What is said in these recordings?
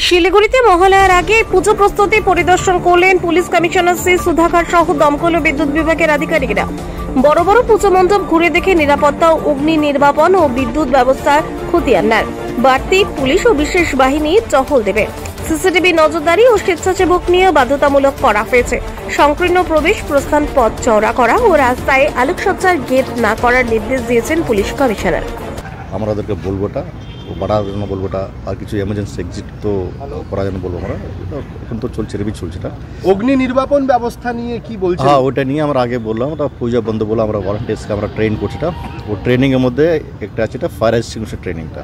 শিলিগুড়িতে মহালয়ার আগে পুজো প্রস্তুতি পরিদর্শন করলেন পুলিশ কমিশনার শ্রী সুধাকর সহ দমকল ও বিদ্যুৎ বিভাগের আধিকারিকরা। বড় বড় পুজো মণ্ডপ ঘুরে দেখে নিরাপত্তা, অগ্নি নির্বাপন ও বিদ্যুৎ ব্যবস্থার খতিয়ান নেন। বাড়তি পুলিশ ও বিশেষ বাহিনী টহল দেবে। সিসিটিভি নজরদারি ও স্বেচ্ছাসেবক নিয়ে বাধ্যতামূলক করা হয়েছে। সংকীর্ণ প্রবেশ প্রস্থান পথ চওড়া করা ও রাস্তায় আলোকসজ্জার গেট না করার নির্দেশ দিয়েছেন পুলিশ কমিশনার। আমরা ওদেরকে বলবোটা বাড়ার জন্য বলবোটা, আর কিছু এমার্জেন্সি এক্সিট তো করার জন্য বলবো। আমরা এখন তো চলছে, রিভিউ চলছে। অগ্নি নির্বাপন ব্যবস্থা নিয়ে কি বলছেন? হ্যাঁ, ওটা নিয়ে আমরা আগে বললাম, ওটা পূজা বন্ধ বলে আমরা ভলান্টিয়ার্সকে আমরা ট্রেন করছি। ও ট্রেনিংয়ের মধ্যে একটা আছে, এটা ফায়ার এক্সটিংগুইশার ট্রেনিংটা।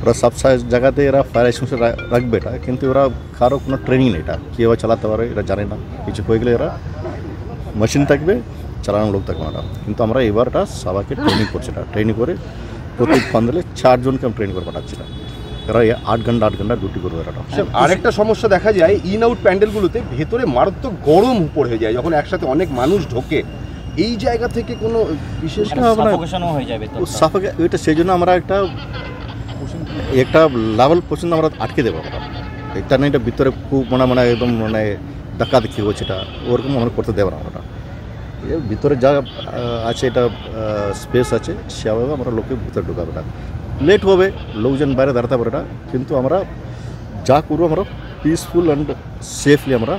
ওরা সব জায়গাতে এরা ফায়ার এক্সটিংগুইশার রাখবে এটা, কিন্তু ওরা কারো কোনো ট্রেনিং নেই। এটা কীভাবে চালাতে পারে এটা জানে না। কিছু হয়ে গেলে এরা মেশিন থাকবে, চালানোর লোক থাকবে না। কিন্তু আমরা এবার এটা সবাইকে ট্রেনিং করছি। এটা ট্রেনিং করে প্রত্যেক পান্ডালে 4 জনকে আমি ট্রেন করে পাঠাচ্ছি। এরা 8 ঘন্টা ডিউটি করবে। এরা আরেকটা সমস্যা দেখা যায়, ইন আউট প্যান্ডেলগুলোতে ভেতরে মারাত্মক গরম পড়ে যায় যখন একসাথে অনেক মানুষ ঢোকে। এই জায়গা থেকে কোনো বিশেষ ওইটা সেই জন্য আমরা একটা লেভেল পর্যন্ত আমরা আটকে দেবো। আমরা এটা না, এটা ভিতরে খুব মানে একদম ধাক্কা দেখি হচ্ছে, এটা ওরকম আমরা করতে দেবো না। আমরা ভিতরে যা আছে, এটা স্পেস আছে, সেভাবে আমরা লোকের ভিতরে ঢুকাবো। এটা লেট হবে, লোকজন বাইরে দাঁড়াতে পারে না, কিন্তু আমরা যা করবো আমরা পিসফুল অ্যান্ড সেফলি আমরা